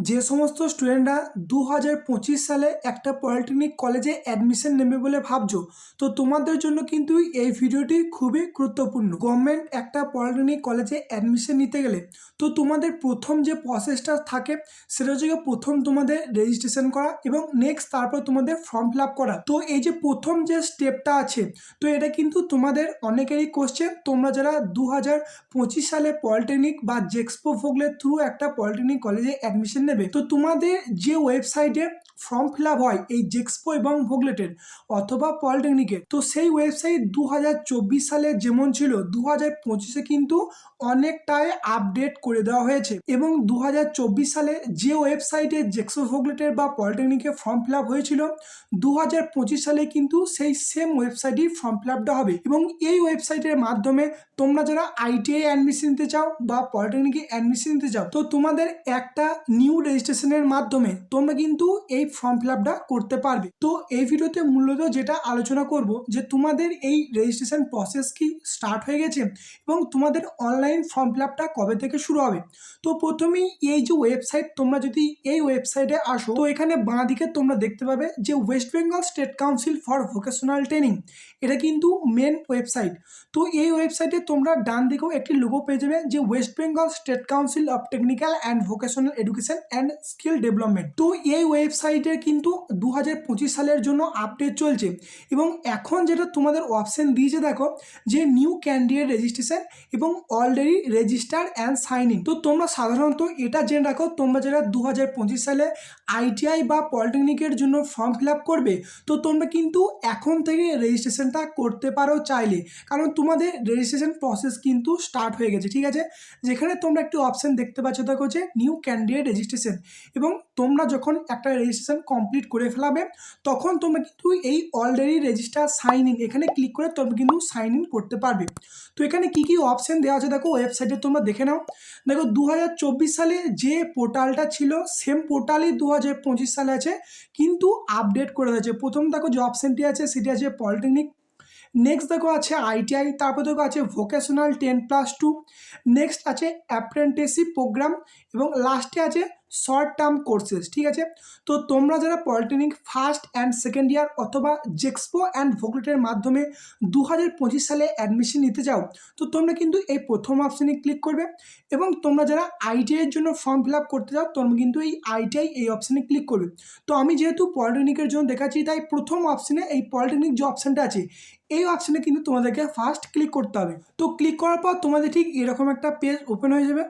যে সমস্ত স্টুডেন্টরা 2025 সালে একটা পলিটেকনিক কলেজে অ্যাডমিশন নেবে বলে ভাবছো, তো তোমাদের জন্য কিন্তু এই ভিডিওটি খুবই গুরুত্বপূর্ণ। গভর্নমেন্ট একটা পলিটেকনিক কলেজে অ্যাডমিশন নিতে গেলে তো তোমাদের প্রথম যে প্রসেসটা থাকে সেটা হচ্ছে প্রথম তোমাদের রেজিস্ট্রেশন করা এবং নেক্সট তারপর তোমাদের ফর্ম ফিল আপ করা। তো এই যে প্রথম যে স্টেপটা আছে, তো এটা কিন্তু তোমাদের অনেকেরই কোশ্চেন। তোমরা যারা 2025 সালে পলিটেকনিক বা জেক্সপো ভোগলের থ্রু একটা পলিটেকনিক কলেজে অ্যাডমিশন নেবে, তো তোমাদের যে ওয়েবসাইটে ফর্ম ফিল আপ হয় এই জেক্সপো এবং ভোগলেটের অথবা পলিটেকনিকের, তো সেই ওয়েবসাইট 2024 সালে যেমন ছিল 2025-এ কিন্তু অনেকটাই আপডেট করে দেওয়া হয়েছে। এবং 2024 সালে যে ওয়েবসাইটে জেক্সপো ভোগলেটের বা পলিটেকনিকের ফর্ম ফিল আপ হয়েছিল 2025 সালে কিন্তু সেই সেম ওয়েবসাইটই ফর্ম ফিল আপটা হবে। এবং এই ওয়েবসাইটের মাধ্যমে তোমরা যারা আইটিআই অ্যাডমিশন নিতে চাও বা পলিটেকনিকে অ্যাডমিশন নিতে চাও, তো তোমাদের একটা নিউ রেজিস্ট্রেশনের মাধ্যমে তোমরা কিন্তু এই ফর্ম ফিল আপটা করতে পারবে। তো এই ভিডিওতে মূলত যেটা আলোচনা করব যে তোমাদের এই রেজিস্ট্রেশন প্রসেস কি স্টার্ট হয়ে গেছে এবং তোমাদের অনলাইন ফর্ম ফিল আপটা কবে থেকে শুরু হবে। তো প্রথমেই এই যে ওয়েবসাইট, তোমরা যদি এই ওয়েবসাইটে আসো তো এখানে বাঁ দিকে তোমরা দেখতে পাবে যে West Bengal state council for vocational training, এটা কিন্তু মেন ওয়েবসাইট। তো এই ওয়েবসাইটে তোমরা ডান দিকেও একটি লোগো পেয়ে যাবে যে West Bengal state council of technical and vocational education and skill development. তো এই ওয়েবসাইটে কিন্তু 2025 সালের জন্য আপডেট চলছে এবং এখন যেটা তোমাদের অপশন দিয়েছে দেখো যে নিউ ক্যান্ডিডেট রেজিস্ট্রেশন এবং already register and sign in. তো তোমরা সাধারণত এটা জেনে রাখো, তোমরা যারা 2025 সালে আইটিআই বা পলিটেকনিকের জন্য ফর্ম ফিল আপ করবে, তো তোমরা কিন্তু এখন থেকে রেজিস্ট্রেশনটা করতে পারো চাইলে, কারণ তোমাদের রেজিস্ট্রেশন প্রসেস কিন্তু স্টার্ট হয়ে গেছে। ঠিক আছে, যেখানে তোমরা একটি অপশন দেখতে পাচ্ছ দেখো যে নিউ ক্যান্ডিডেট রেজিস্ট্রেশন, এবং তোমরা যখন একটা রেজিস্ট্রেশন কমপ্লিট করে ফেলাবে তখন তোমরা কিন্তু এই অলরেডি রেজিস্টার সাইন ইন এখানে ক্লিক করে তোমরা কিন্তু সাইন ইন করতে পারবে। তো এখানে কি কি অপশন দেওয়া আছে দেখো ওয়েবসাইটে তোমরা দেখে নাও। দেখো 2024 সালে যে পোর্টালটা ছিল সেম পোর্টালই 2025 সালে আছে, কিন্তু আপডেট করে দিয়েছে। প্রথম দেখো যে অপশনটি আছে সেটি আছে পলিটেকনিক, নেক্সট দেখো আছে আইটিআই, তারপর দেখো আছে ভোকেশনাল 10+2, নেক্সট আছে অ্যাপ্রেন্টিসশিপ প্রোগ্রাম এবং লাস্টে আছে শর্ট টার্ম কোর্সেস। ঠিক আছে, তো তোমরা যারা polytechnic first and second year অথবা জেক্সপো অ্যান্ড ভোগলেটের মাধ্যমে 2025 সালে অ্যাডমিশন নিতে চাও, তো তোমরা কিন্তু এই প্রথম অপশানে ক্লিক করবে। এবং তোমরা যারা আইটিআইয়ের জন্য ফর্ম ফিল আপ করতে চাও তোমরা কিন্তু এই আইটিআই এই অপশানে ক্লিক করবে। তো আমি যেহেতু পলিটেকনিকের জন্য দেখাচ্ছি তাই প্রথম অপশানে এই পলিটেকনিক যে অপশানটা আছে এই অপশানে কিন্তু তোমাদেরকে ফার্স্ট ক্লিক করতে হবে। তো ক্লিক করার পর তোমাদের ঠিক এরকম একটা পেজ ওপেন হয়ে যাবে।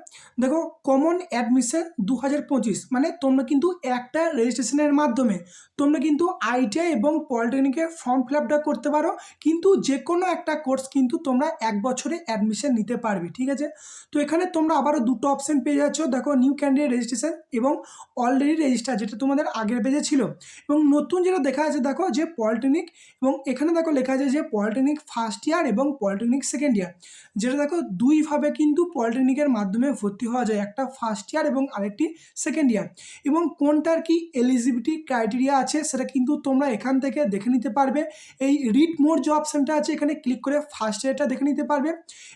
দেখো কমন অ্যাডমিশন 2025, মানে তোমরা কিন্তু একটা রেজিস্ট্রেশনের মাধ্যমে তোমরা কিন্তু আইটিআই এবং পলিটেকনিকের ফর্ম ফিল আপটা করতে পারো, কিন্তু যে কোনো একটা কোর্স কিন্তু তোমরা 1 বছরে অ্যাডমিশন নিতে পারবে। ঠিক আছে, তো এখানে তোমরা আবারও দুটো অপশন পেয়ে যাচ্ছ, দেখো নিউ ক্যান্ডিডেট রেজিস্ট্রেশন এবং অলরেডি রেজিস্টার, যেটা তোমাদের আগের পেজে ছিল। এবং নতুন যেটা দেখা আছে দেখো যে পলিটেকনিক, এবং এখানে দেখো লেখা আছে যে পলিটেকনিক ফার্স্ট ইয়ার এবং পলিটেকনিক সেকেন্ড ইয়ার, যেটা দেখো দুইভাবে কিন্তু পলিটেকনিকের মাধ্যমে ভর্তি হওয়া যায়, একটা ফার্স্ট ইয়ার এবং আরেকটি সেকেন্ড ইয়ার। এবং কোনটার কি এলিজিবিলিটি ক্রাইটেরিয়া আছে সেটা কিন্তু তোমরা এখান থেকে দেখে নিতে পারবে। এই রিড মোর যে অপশানটা আছে এখানে ক্লিক করে ফার্স্ট ইয়ারটা দেখে নিতে পারবে,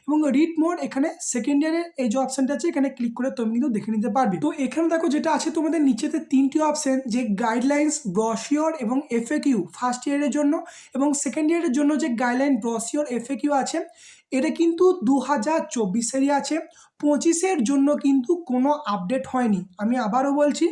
এবং রিড মোর এখানে সেকেন্ড ইয়ারের এই যে অপশানটা আছে এখানে ক্লিক করে তুমি কিন্তু দেখে নিতে পারবে। তো এখানে দেখো যেটা আছে তোমাদের নিচেতে 3টি অপশান, যে গাইডলাইন্স, ব্রোশিওর এবং এফএকিউ ফার্স্ট ইয়ারের জন্য, এবং সেকেন্ড ইয়ারের জন্য যে গাইডলাইন, ব্রোশিওর, এফএকিউ আছে এটা কিন্তু 2024-এরই আছে। 25-এর জন্য কিন্তু কোনো আপডেট হয়নি। আমি আবারও বলছি,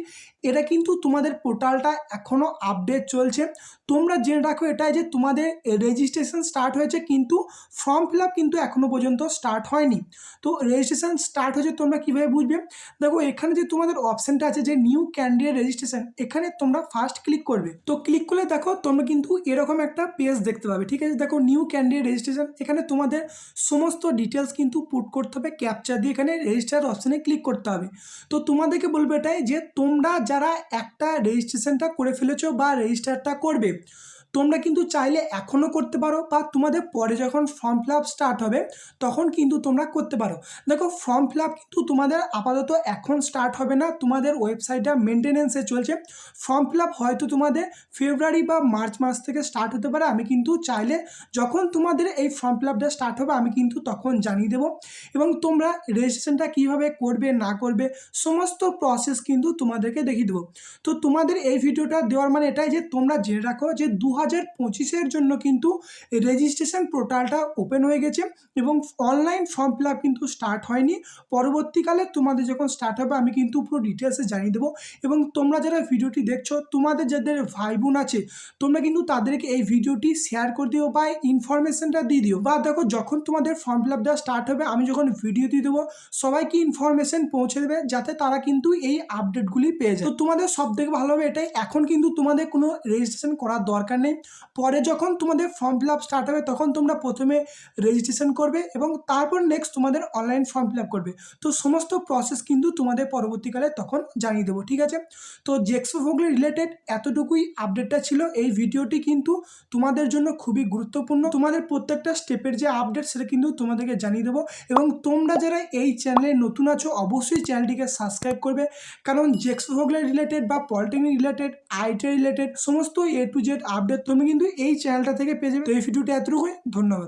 এটা কিন্তু তোমাদের পোর্টালটা এখনও আপডেট চলছে। তোমরা জেনে রাখো এটাই যে তোমাদের রেজিস্ট্রেশন স্টার্ট হয়েছে কিন্তু ফর্ম ফিল আপ কিন্তু এখনও পর্যন্ত স্টার্ট হয়নি। তো রেজিস্ট্রেশন স্টার্ট হয়েছে তোমরা কীভাবে বুঝবে, দেখো এখানে যে তোমাদের অপশানটা আছে যে নিউ ক্যান্ডিডেট রেজিস্ট্রেশন, এখানে তোমরা ফার্স্ট ক্লিক করবে। তো ক্লিক করলে দেখো তোমরা কিন্তু এরকম একটা পেজ দেখতে পাবে। ঠিক আছে, দেখো নিউ ক্যান্ডিডেট রেজিস্ট্রেশন, এখানে তোমাদের সমস্ত ডিটেলস কিন্তু পুট করতে হবে ক্যাপচা দিয়ে, এখানে রেজিস্টার অপশানে ক্লিক করতে হবে। তো তোমাদেরকে বলবো এটাই যে তোমরা যারা একটা রেজিস্ট্রেশনটা করে ফেলেছো বা রেজিস্টারটা করবে, তোমরা কিন্তু চাইলে এখনও করতে পারো বা তোমাদের পরে যখন ফর্ম ফিল আপ স্টার্ট হবে তখন কিন্তু তোমরা করতে পারো। দেখো ফর্ম ফিল আপ কিন্তু তোমাদের আপাতত এখন স্টার্ট হবে না, তোমাদের ওয়েবসাইটটা মেনটেনেন্সে চলছে। ফর্ম ফিল আপ হয়তো তোমাদের ফেব্রুয়ারি বা মার্চ মাস থেকে স্টার্ট হতে পারে। আমি কিন্তু চাইলে যখন তোমাদের এই ফর্ম ফিল আপটা স্টার্ট হবে আমি কিন্তু তখন জানিয়ে দেবো, এবং তোমরা রেজিস্ট্রেশনটা কীভাবে করবে না করবে সমস্ত প্রসেস কিন্তু তোমাদেরকে দেখিয়ে দেবো। তো তোমাদের এই ভিডিওটা দেওয়ার মানে এটাই যে তোমরা জেনে রাখো যে 2025-এর জন্য কিন্তু রেজিস্ট্রেশন পোর্টালটা ওপেন হয়ে গেছে এবং অনলাইন ফর্ম ফিল আপ কিন্তু স্টার্ট হয়নি। পরবর্তীকালে তোমাদের যখন স্টার্ট হবে আমি কিন্তু পুরো ডিটেলসে জানিয়ে দেবো। এবং তোমরা যারা ভিডিওটি দেখছো তোমাদের যাদের ভাই বোন আছে তোমরা কিন্তু তাদেরকে এই ভিডিওটি শেয়ার করে দিও বা ইনফরমেশনটা দিয়ে দিও। বা দেখো যখন তোমাদের ফর্ম ফিল আপটা স্টার্ট হবে আমি যখন ভিডিও দিয়ে দেবো সবাইকে ইনফরমেশন পৌঁছে দেবে যাতে তারা কিন্তু এই আপডেটগুলি পেয়ে যায়। তো তোমাদের সব থেকে ভালো হবে এটাই, এখন কিন্তু তোমাদের কোনো রেজিস্ট্রেশন করার দরকার নেই। পরে যখন তোমাদের ফর্ম ফিল আপ স্টার্ট হবে তখন তোমরা প্রথমে রেজিস্ট্রেশন করবে এবং তারপর নেক্সট তোমাদের অনলাইন ফর্ম ফিল আপ করবে। তো সমস্ত প্রসেস কিন্তু তোমাদের পরবর্তীকালে তখন জানিয়ে দেবো, ঠিক আছে। তো জেক্সপো ভোগলি রিলেটেড এতটুকুই আপডেটটা ছিল। এই ভিডিওটি কিন্তু তোমাদের জন্য খুবই গুরুত্বপূর্ণ, তোমাদের প্রত্যেকটা স্টেপের যে আপডেট সেটা কিন্তু তোমাদেরকে জানিয়ে দেবো। এবং তোমরা যারা এই চ্যানেলে নতুন আছো অবশ্যই চ্যানেলটিকে সাবস্ক্রাইব করবে, কারণ জেক্সপো ভোগলি রিলেটেড বা পলিটেকনিক রিলেটেড আইটি রিলেটেড সমস্ত A to Z আপডেট তুমি কিন্তু এই চ্যানেলটা থেকে পেয়ে যাবে। তো এই ভিডিওটি এতটুকুই, ধন্যবাদ।